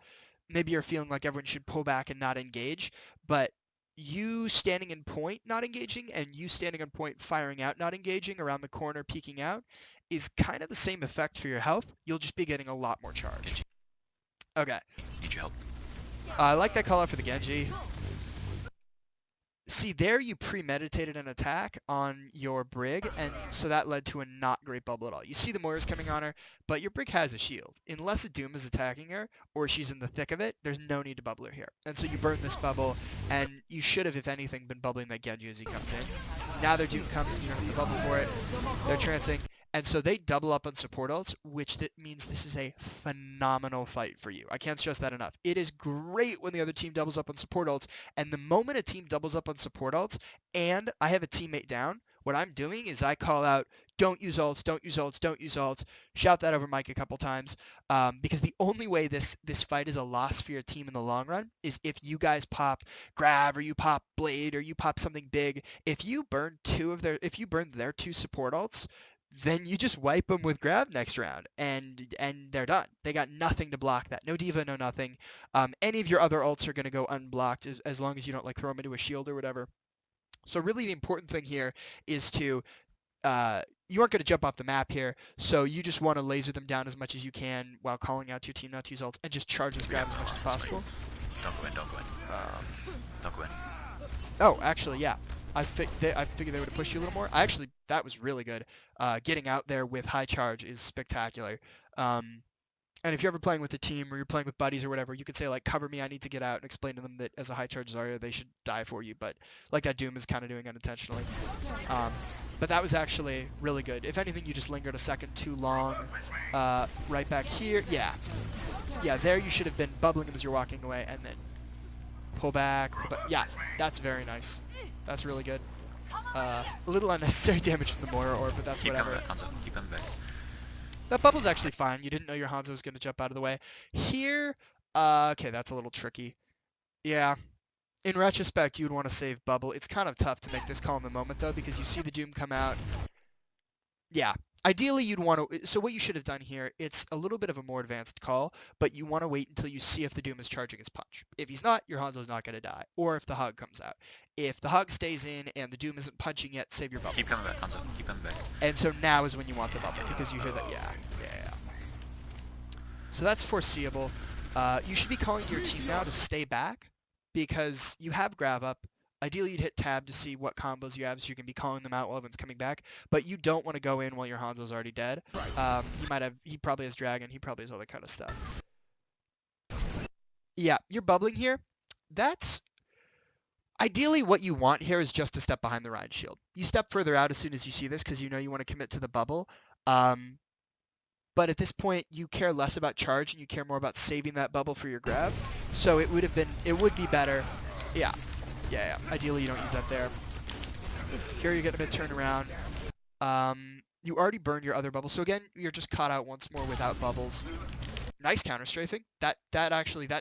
Maybe you're feeling like everyone should pull back and not engage, but you standing in point not engaging and you standing in point firing out not engaging around the corner peeking out is kind of the same effect for your health. You'll just be getting a lot more charge. Okay. Need your help. I like that call out for the Genji. See, there you premeditated an attack on your Brig, and so that led to a not great bubble at all. You see the Moira's coming on her, but your Brig has a shield. Unless a Doom is attacking her, or she's in the thick of it, there's no need to bubble her here. And so you burn this bubble, and you should have, if anything, been bubbling that Genji as he comes in. Now their Doom comes, and you don't have to bubble for it. They're trancing. And so they double up on support ults, which means this is a phenomenal fight for you. I can't stress that enough. It is great when the other team doubles up on support ults, and the moment a team doubles up on support ults, and I have a teammate down, what I'm doing is I call out, don't use ults, don't use ults, don't use ults. Shout that over mic a couple times, because the only way this fight is a loss for your team in the long run is if you guys pop Grav, or you pop Blade, or you pop something big. If you burn their two support ults, then you just wipe them with Grab next round, and they're done. They got nothing to block that. No Diva, no nothing. Any of your other ults are going to go unblocked as long as you don't like throw them into a shield or whatever. So really the important thing here is to, you aren't going to jump off the map here, so you just want to laser them down as much as you can while calling out to your team not to use ults, and just charge this Grab as much as possible. Don't go in. Don't go in. Oh, actually, yeah. I figured they would have pushed you a little more. That was really good. Getting out there with high charge is spectacular. And if you're ever playing with a team or you're playing with buddies or whatever, you could say like, cover me, I need to get out, and explain to them that as a high charge Zarya, they should die for you. But like that Doom is kind of doing unintentionally. But that was actually really good. If anything, you just lingered a second too long. Right back here. Yeah, there you should have been bubbling them as you're walking away, and then pull back. But yeah, that's very nice. That's really good. A little unnecessary damage from the Moira Orb, but that's whatever. Keep coming back, Hanzo. Keep coming back. That bubble's actually fine. You didn't know your Hanzo was going to jump out of the way. Here, okay, that's a little tricky. Yeah. In retrospect, you would want to save bubble. It's kind of tough to make this call in the moment, though, because you see the Doom come out. Yeah. Ideally, you'd want to... So what you should have done here, it's a little bit of a more advanced call, but you want to wait until you see if the Doom is charging his punch. If he's not, your Hanzo's not going to die. Or if the Hog comes out. If the Hog stays in and the Doom isn't punching yet, save your bubble. Keep coming back, Hanzo. Keep coming back. And so now is when you want the bubble, because you hear that... Yeah. So that's foreseeable. You should be calling your team now to stay back, because you have Grav up. Ideally, you'd hit tab to see what combos you have so you can be calling them out while everyone's coming back. But you don't want to go in while your Hanzo's already dead. He probably has Dragon. He probably has all that kind of stuff. Yeah, you're bubbling here. That's ideally what you want here is just to step behind the Ryan shield. You step further out as soon as you see this because you know you want to commit to the bubble. But at this point, you care less about charge and you care more about saving that bubble for your grab. So it would be better. Yeah. Ideally, you don't use that there. Here you're getting a bit turned around. You already burned your other bubble. So again, you're just caught out once more without bubbles. Nice counter strafing. That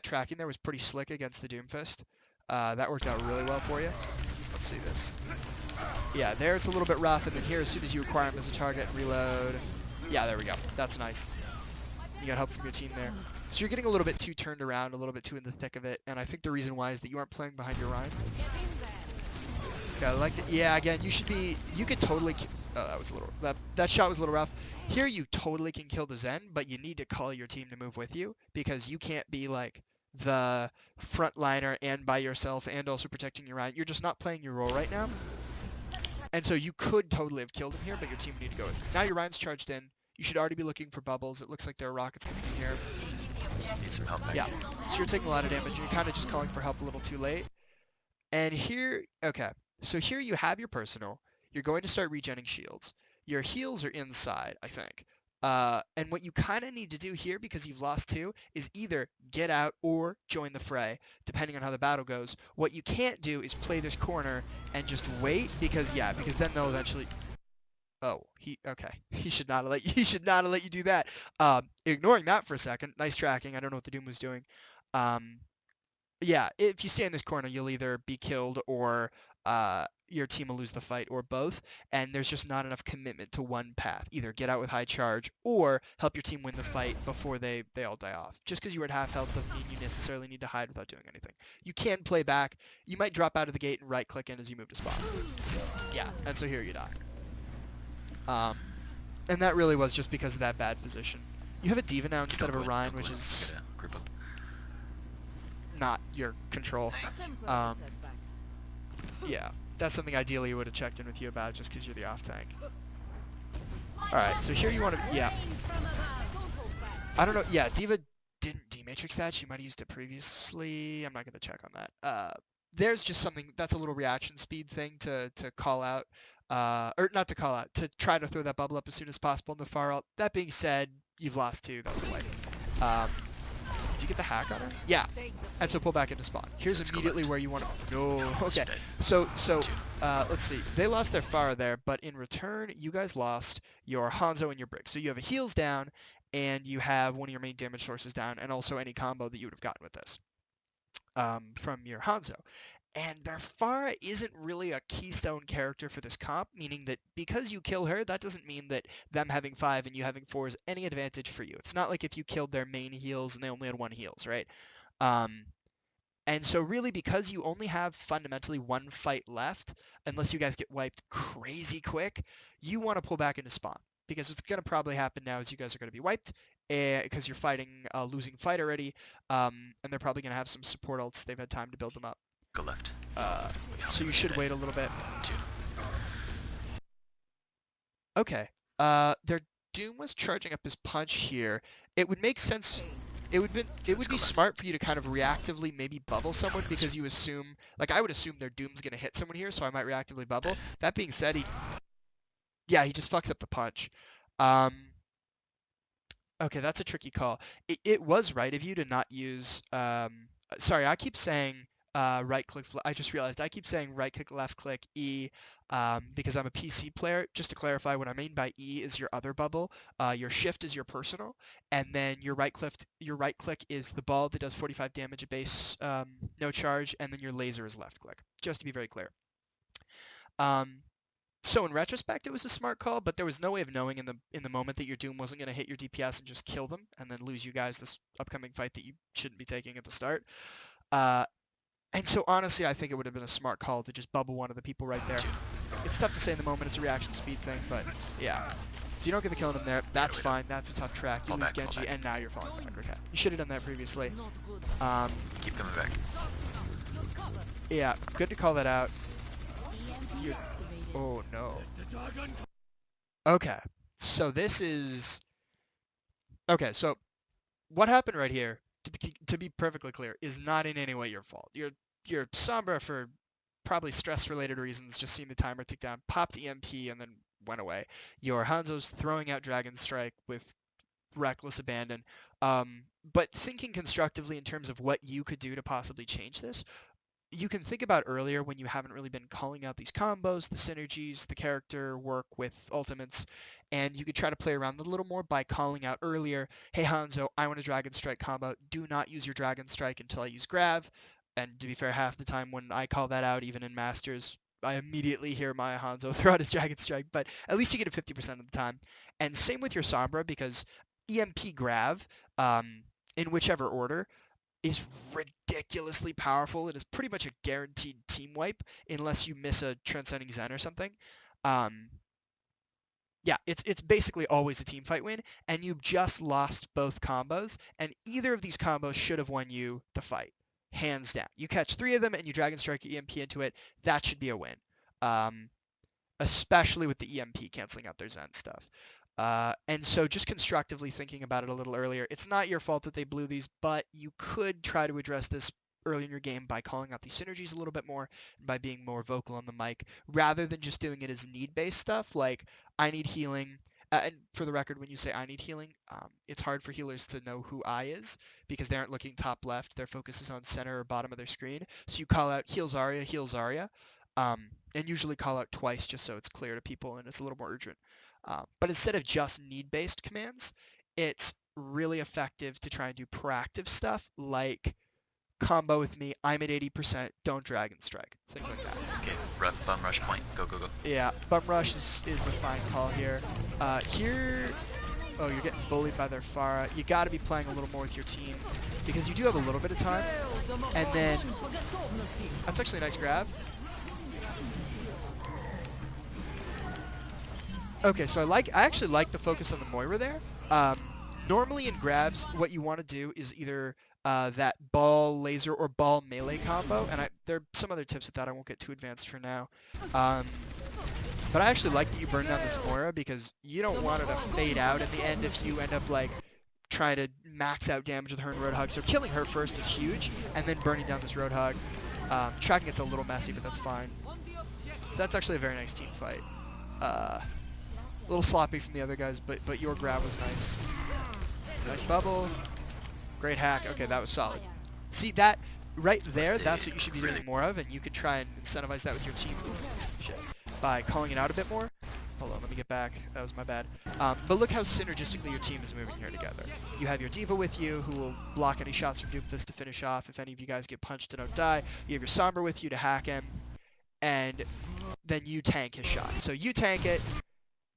tracking there was pretty slick against the Doomfist. That worked out really well for you. Let's see this. Yeah, there it's a little bit rough, and then here, as soon as you acquire him as a target, reload. Yeah, there we go. That's nice. You got help from your team there. So you're getting a little bit too turned around, a little bit too in the thick of it, and I think the reason why is that you aren't playing behind your Ryan. Okay, I like it. Yeah, again, you could totally, that shot was a little rough. Here you totally can kill the Zen, but you need to call your team to move with you, because you can't be like the frontliner and by yourself and also protecting your Ryan. You're just not playing your role right now. And so you could totally have killed him here, but your team would need to go with you. Now your Ryan's charged in. You should already be looking for bubbles. It looks like there are rockets coming in here. Need some help. Yeah, so you're taking a lot of damage. You're kind of just calling for help a little too late. And here, okay, so here you have your personal. You're going to start regenning shields. Your heals are inside, I think. And what you kind of need to do here, because you've lost 2, is either get out or join the fray, depending on how the battle goes. What you can't do is play this corner and just wait, because then they'll eventually... Oh, okay. He should not have let you do that. Ignoring that for a second. Nice tracking. I don't know what the Doom was doing. Yeah, if you stay in this corner, you'll either be killed or your team will lose the fight, or both. And there's just not enough commitment to one path. Either get out with high charge or help your team win the fight before they all die off. Just because you were at half health doesn't mean you necessarily need to hide without doing anything. You can play back. You might drop out of the gate and right-click in as you move to spawn. Yeah, and so here you die. And that really was just because of that bad position. You have a Diva now instead of a Ryan, which is not your control. Yeah, that's something ideally you would have checked in with you about just because you're the off tank. Alright, so here you want to, yeah. I don't know, yeah, Diva didn't D-Matrix that. She might have used it previously. I'm not going to check on that. There's just something, that's a little reaction speed thing to call out. Or not to call out, to try to throw that bubble up as soon as possible in the far out. That being said, you've lost 2, that's a wipe. Did you get the hack on her? Yeah. And so pull back into spawn. Here's immediately where you want to... No. Okay. So let's see. They lost their Pharah there, but in return, you guys lost your Hanzo and your Brick. So you have a heals down, and you have one of your main damage sources down, and also any combo that you would have gotten with this from your Hanzo. And their Pharah isn't really a keystone character for this comp, meaning that because you kill her, that doesn't mean that them having 5 and you having 4 is any advantage for you. It's not like if you killed their main heals and they only had 1 heals, right? And so really, because you only have fundamentally 1 fight left, unless you guys get wiped crazy quick, you want to pull back into spawn. Because what's going to probably happen now is you guys are going to be wiped, because you're fighting a losing fight already, and they're probably going to have some support ults. They've had time to build them up. Go left. So you should wait a little bit. 2. Okay. Their Doom was charging up his punch here. It would make sense. It would be smart for you to kind of reactively maybe bubble someone, because you assume, like I would assume their Doom's gonna hit someone here, so I might reactively bubble. That being said, he just fucks up the punch. Okay, that's a tricky call. It was right of you to not use. Sorry, I keep saying. Right click, I just realized I keep saying right click, left click, E, because I'm a PC player. Just to clarify, what I mean by E is your other bubble, your shift is your personal, and then your right click is the ball that does 45 damage at base, no charge, and then your laser is left click, just to be very clear. So in retrospect, it was a smart call, but there was no way of knowing in the moment that your Doom wasn't going to hit your DPS and just kill them, and then lose you guys this upcoming fight that you shouldn't be taking at the start. And so honestly, I think it would have been a smart call to just bubble one of the people right there. It's tough to say in the moment, it's a reaction speed thing, but yeah. So you don't get the kill in him there, that's fine, that's a tough track. You lose Genji, and now you're falling back, okay. You should have done that previously. Keep coming back. Yeah, good to call that out. You, oh no. Okay, so this is okay. So what happened right here, to be perfectly clear, is not in any way your fault. Your Sombra, for probably stress-related reasons, just seeing the timer tick down, popped EMP and then went away. Your Hanzo's throwing out Dragon Strike with reckless abandon. But thinking constructively in terms of what you could do to possibly change this, you can think about earlier when you haven't really been calling out these combos, the synergies, the character work with ultimates, and you could try to play around a little more by calling out earlier, hey Hanzo, I want a Dragon Strike combo. Do not use your Dragon Strike until I use Grav. And to be fair, half the time when I call that out, even in Masters, I immediately hear my Hanzo throw out his Dragon Strike, but at least you get it 50% of the time. And same with your Sombra, because EMP Grav, in whichever order, is ridiculously powerful. It is pretty much a guaranteed team wipe unless you miss a Transcending Zen or something. Um, yeah, it's basically always a team fight win, and you've just lost both combos, and either of these combos should have won you the fight, hands down. You catch 3 of them and you Dragon Strike your EMP into it, that should be a win. Um, Especially with the EMP canceling out their Zen stuff. And so just constructively thinking about it a little earlier, it's not your fault that they blew these, but you could try to address this early in your game by calling out these synergies a little bit more and by being more vocal on the mic rather than just doing it as need-based stuff like I need healing. And for the record, when you say I need healing, it's hard for healers to know who I is because they aren't looking top left. Their focus is on center or bottom of their screen. So you call out heal Zarya, heal Zarya. And usually call out twice just so it's clear to people and it's a little more urgent. But instead of just need-based commands, it's really effective to try and do proactive stuff like combo with me, I'm at 80%, don't Dragon Strike, things like that. Okay, bum rush point. Go, go, go. Yeah, Bum Rush is a fine call here. Oh, you're getting bullied by their Pharah. You got to be playing a little more with your team because you do have a little bit of time. And then, that's actually a nice grab. Okay, so I actually like the focus on the Moira there. Normally in grabs, what you want to do is either that ball laser or ball melee combo, and there are some other tips with that. I won't get too advanced for now. But I actually like that you burn down this Moira because you don't want it to fade out in the end if you end up like trying to max out damage with her and Roadhog. So killing her first is huge, and then burning down this Roadhog. Tracking it's a little messy, but that's fine. So that's actually a very nice team fight. A little sloppy from the other guys, but your grab was nice. Nice bubble. Great hack. Okay, that was solid. See that right there? That's what you should be doing more of, and you can try and incentivize that with your team by calling it out a bit more. Hold on, let me get back. That was my bad. But look how synergistically your team is moving here together. You have your Diva with you, who will block any shots from Doomfist to finish off if any of you guys get punched and don't die. You have your Sombra with you to hack him, and then you tank his shot. So you tank it.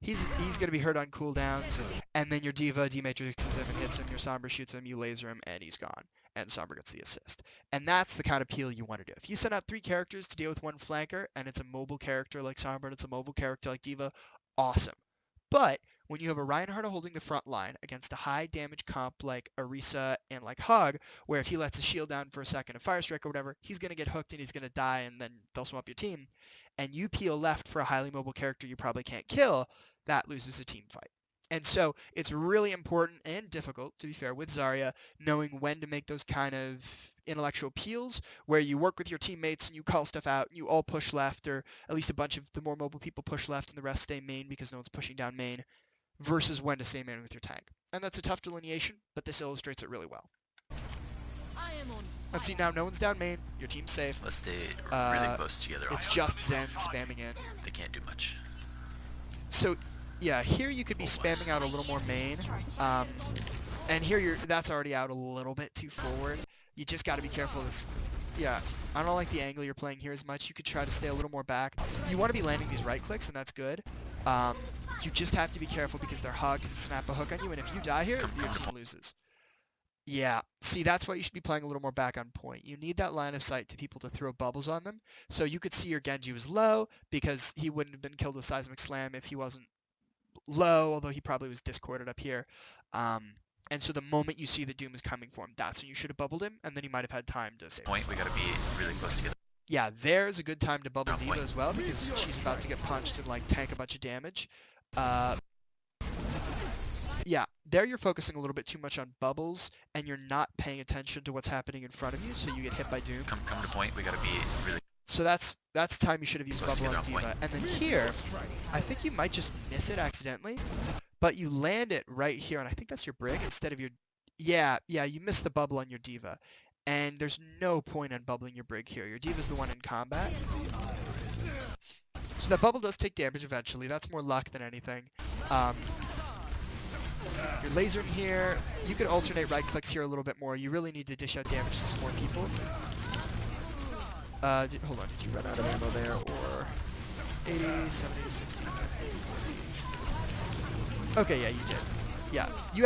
He's going to be hurt on cooldowns, and then your Diva dematrixes him and hits him, your Sombra shoots him, you laser him, and he's gone. And Sombra gets the assist. And that's the kind of peel you want to do. If you send out 3 characters to deal with 1 flanker, and it's a mobile character like Sombra and it's a mobile character like Diva, awesome. But when you have a Reinhardt holding the front line against a high damage comp like Orisa and like Hog, where if he lets his shield down for a second, a Fire Strike or whatever, he's going to get hooked and he's going to die, and then they'll swap your team. And you peel left for a highly mobile character you probably can't kill, that loses a team fight. And so it's really important and difficult, to be fair, with Zarya, knowing when to make those kind of intellectual peels where you work with your teammates and you call stuff out and you all push left, or at least a bunch of the more mobile people push left and the rest stay main because no one's pushing down main, versus when to stay main with your tank. And that's a tough delineation, but this illustrates it really well. Let's see now, no one's down main, your team's safe. Let's stay really close together. It's just Zen spamming in. They can't do much. So yeah, here you could be spamming out a little more main, and here that's already out a little bit too forward. You just got to be careful of this. Yeah, I don't like the angle you're playing here as much. You could try to stay a little more back. You want to be landing these right clicks, and that's good. You just have to be careful because their Hog can snap a hook on you, and if you die here, your team loses. Yeah, see, that's why you should be playing a little more back on point. You need that line of sight to people to throw bubbles on them. So you could see your Genji was low because he wouldn't have been killed with Seismic Slam if he wasn't low, although he probably was discorded up here. And so the moment you see the Doom is coming for him, that's when you should have bubbled him, and then he might have had time to save Point, we gotta be really close together. yeah, there's a good time to bubble On Diva point. as well because she's about to get punched and like tank a bunch of damage. Uh, yeah, there you're focusing a little bit too much on bubbles and you're not paying attention to what's happening in front of you, so you get hit by Doom. Come to point. We gotta be really So that's time you should have used close bubble together on on point. Diva. And then here, I think you might just miss it accidentally, but you land it right here, and I think that's your Brig instead of your... Yeah, you missed the bubble on your Diva. And there's no point in bubbling your Brig here. Your Diva's the one in combat. So that bubble does take damage eventually. That's more luck than anything. You're lasering here. You could alternate right clicks here a little bit more. You really need to dish out damage to some more people. Hold on, did you run out of ammo there? Or 80, 70, 60, 50, 40. Okay, yeah, you did. Yeah, you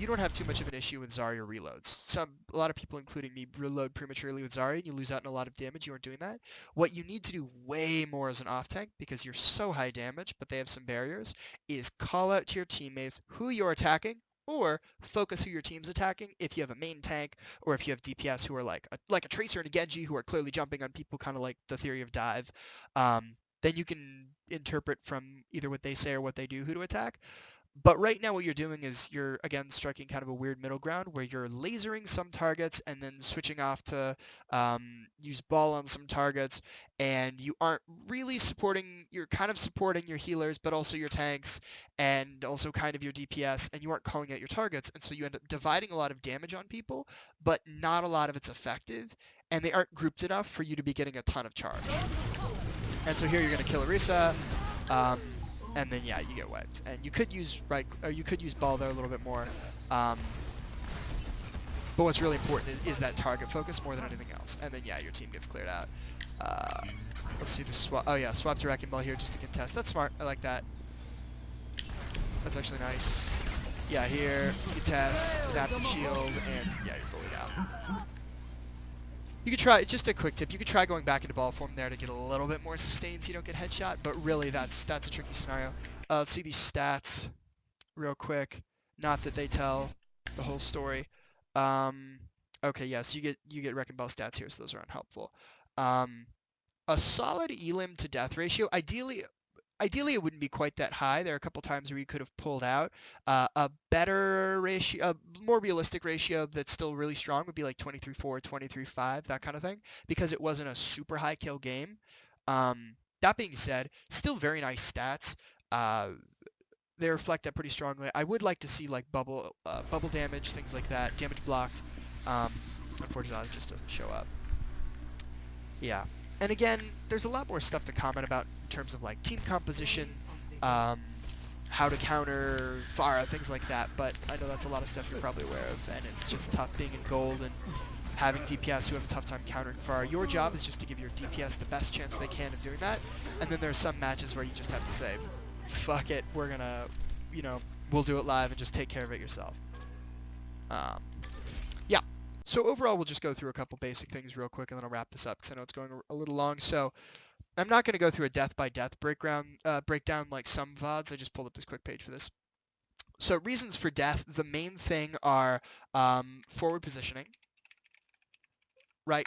don't have too much of an issue with Zarya reloads. A lot of people, including me, reload prematurely with Zarya, and you lose out on a lot of damage. You aren't doing that. What you need to do way more as an off tank, because you're so high damage, but they have some barriers, is call out to your teammates who you're attacking, or focus who your team's attacking if you have a main tank, or if you have DPS who are like a Tracer and a Genji who are clearly jumping on people, kind of like the theory of dive. Then you can interpret from either what they say or what they do who to attack. But right now what you're doing is you're, again, striking kind of a weird middle ground where you're lasering some targets and then switching off to use ball on some targets, and you aren't really you're kind of supporting your healers, but also your tanks, and also kind of your DPS, and you aren't calling out your targets, and so you end up dividing a lot of damage on people, but not a lot of it's effective, and they aren't grouped enough for you to be getting a ton of charge. And so here you're going to kill Orisa, and then yeah, you get wiped. And you could use ball there a little bit more. But what's really important is that target focus more than anything else. And then yeah, your team gets cleared out. Let's see the swap. Oh yeah, swap to wrecking ball here just to contest. That's smart. I like that. That's actually nice. Yeah, here you contest, adaptive shield, and yeah, you're bullied out. You could try, just a quick tip, you could try going back into ball form there to get a little bit more sustain so you don't get headshot, but really that's a tricky scenario. Let's see these stats real quick. Not that they tell the whole story. Okay, yes, you get wrecking ball stats here, so those are unhelpful. A solid elim to death ratio, ideally it wouldn't be quite that high. There are a couple times where you could have pulled out. A better ratio, a more realistic ratio that's still really strong would be like 23-4, 23-5, that kind of thing, because it wasn't a super high kill game. That being said, still very nice stats. They reflect that pretty strongly. I would like to see like bubble damage, things like that, damage blocked. Unfortunately, it just doesn't show up. Yeah. And again, there's a lot more stuff to comment about in terms of like team composition, how to counter Pharah, things like that, but I know that's a lot of stuff you're probably aware of, and it's just tough being in gold and having DPS who have a tough time countering Pharah. Your job is just to give your DPS the best chance they can of doing that, and then there are some matches where you just have to say, fuck it, we're gonna, we'll do it live and just take care of it yourself. Yeah. So overall, we'll just go through a couple basic things real quick, and then I'll wrap this up because I know it's going a little long. So I'm not going to go through a death-by-death breakdown like some VODs. I just pulled up this quick page for this. So reasons for death, the main thing are forward positioning, right?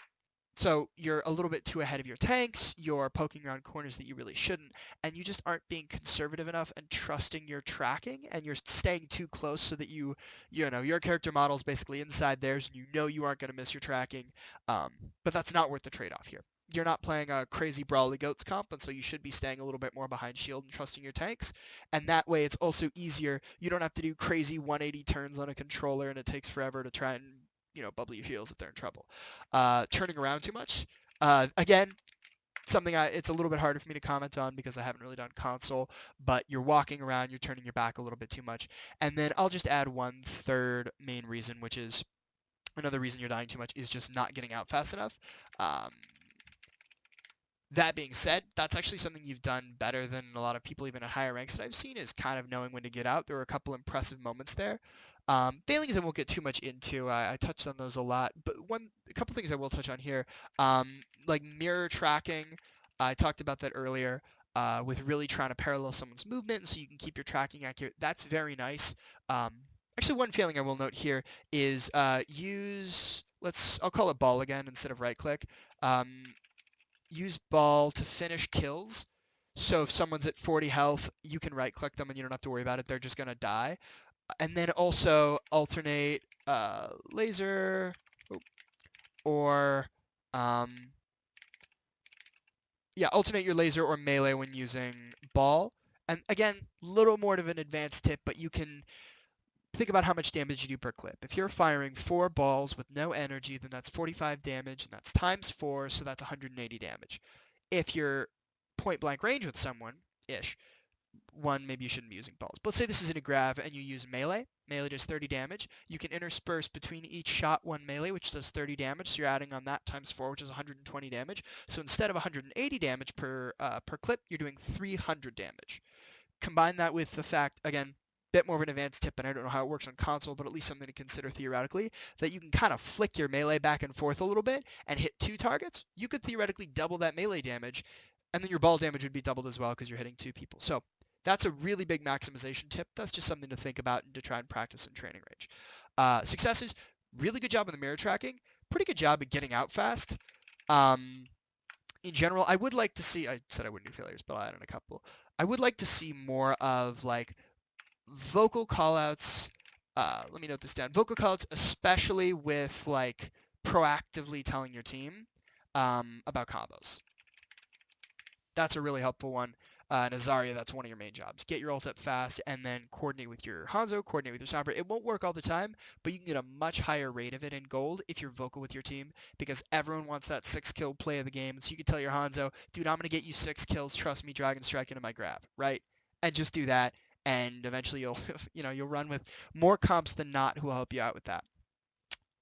So you're a little bit too ahead of your tanks, you're poking around corners that you really shouldn't, and you just aren't being conservative enough and trusting your tracking, and you're staying too close so that your character model is basically inside theirs, and you aren't going to miss your tracking, but that's not worth the trade-off here. You're not playing a crazy Brawly Goats comp, and so you should be staying a little bit more behind shield and trusting your tanks, and that way it's also easier. You don't have to do crazy 180 turns on a controller, and it takes forever to try and bubble your heals if they're in trouble. Turning around too much. Again, something it's a little bit harder for me to comment on because I haven't really done console, but you're walking around, you're turning your back a little bit too much. And then I'll just add one third main reason, which is another reason you're dying too much is just not getting out fast enough. That being said, that's actually something you've done better than a lot of people even at higher ranks that I've seen, is kind of knowing when to get out. There were a couple impressive moments there. Failings I won't get too much into. I touched on those a lot, but a couple things I will touch on here, like mirror tracking. I talked about that earlier, with really trying to parallel someone's movement so you can keep your tracking accurate. That's very nice. Actually, one failing I will note here is I'll call it ball again instead of right click. use ball to finish kills. So if someone's at 40 health, you can right click them and you don't have to worry about it. They're just gonna die. And then also alternate laser or um, yeah, alternate your laser or melee when using ball. And again, little more of an advanced tip, but you can think about how much damage you do per clip. If you're firing 4 balls with no energy, then that's 45 damage, and that's times 4, so that's 180 damage. If you're point blank range with someone, ish, one, maybe you shouldn't be using balls. But let's say this is in a grav and you use melee. Melee does 30 damage. You can intersperse between each shot one melee, which does 30 damage. So you're adding on that times 4, which is 120 damage. So instead of 180 damage per clip, you're doing 300 damage. Combine that with the fact, again, bit more of an advanced tip, and I don't know how it works on console, but at least something to consider theoretically, that you can kind of flick your melee back and forth a little bit and hit 2 targets. You could theoretically double that melee damage, and then your ball damage would be doubled as well because you're hitting 2 people. So that's a really big maximization tip. That's just something to think about and to try and practice in training range. Successes, really good job on the mirror tracking. Pretty good job at getting out fast. In general, I would like to see, I said I wouldn't do failures, but I'll add in a couple. I would like to see more of like vocal callouts. Let me note this down. Vocal callouts, especially with like proactively telling your team about combos. That's a really helpful one. In a Zarya, that's one of your main jobs. Get your ult up fast and then coordinate with your Hanzo, coordinate with your Sombra. It won't work all the time, but you can get a much higher rate of it in gold if you're vocal with your team because everyone wants that 6-kill play of the game. So you can tell your Hanzo, dude, I'm going to get you 6 kills. Trust me, Dragon Strike into my grab, right? And just do that. And eventually you'll, you'll run with more comps than not who will help you out with that.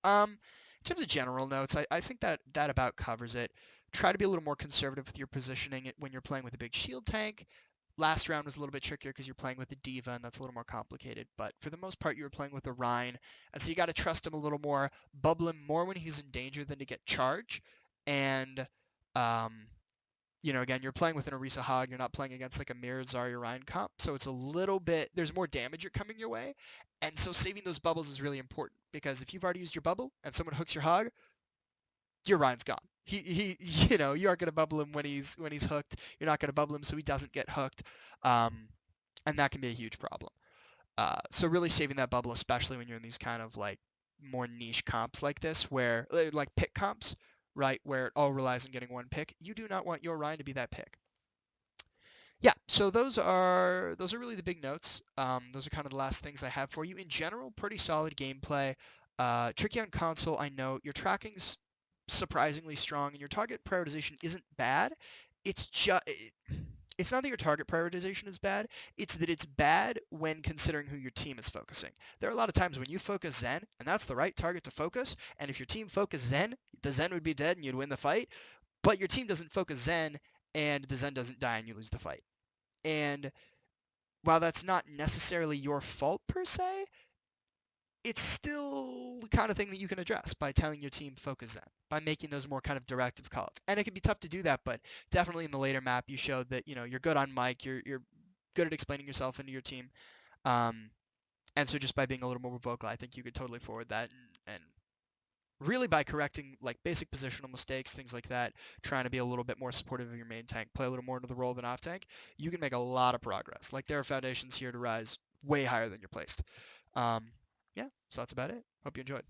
In terms of general notes, I think that about covers it. Try to be a little more conservative with your positioning when you're playing with a big shield tank. Last round was a little bit trickier because you're playing with a D.Va, and that's a little more complicated. But for the most part, you were playing with a Rein, and so you got to trust him a little more, bubble him more when he's in danger than to get charge. And, again, you're playing with an Orisa Hog. You're not playing against like a mirrored Zarya Rein comp, so it's a little bit, there's more damage you're coming your way. And so saving those bubbles is really important because if you've already used your bubble and someone hooks your Hog, your Ryan's gone. He you aren't gonna bubble him when he's hooked. You're not gonna bubble him so he doesn't get hooked, and that can be a huge problem. So really saving that bubble, especially when you're in these kind of like more niche comps like this, where like pick comps, right, where it all relies on getting one pick. You do not want your Ryan to be that pick. Yeah, so those are really the big notes. Those are kind of the last things I have for you. In general, pretty solid gameplay. Tricky on console, I know. Your tracking's surprisingly strong, and your target prioritization isn't bad. It's not that your target prioritization is bad. It's that it's bad when considering who your team is focusing. There are a lot of times when you focus Zen, and that's the right target to focus. And if your team focused Zen, the Zen would be dead, and you'd win the fight. But your team doesn't focus Zen, and the Zen doesn't die, and you lose the fight. And while that's not necessarily your fault per se, it's still the kind of thing that you can address by telling your team focus Zen, by making those more kind of directive calls. And it can be tough to do that, but definitely in the later map you showed that you're good on mic, you're good at explaining yourself into your team, and so just by being a little more vocal, I think you could totally forward that and really by correcting like basic positional mistakes, things like that, trying to be a little bit more supportive of your main tank, play a little more into the role of an off tank, you can make a lot of progress. Like there are foundations here to rise way higher than you're placed. Yeah, so that's about it. Hope you enjoyed.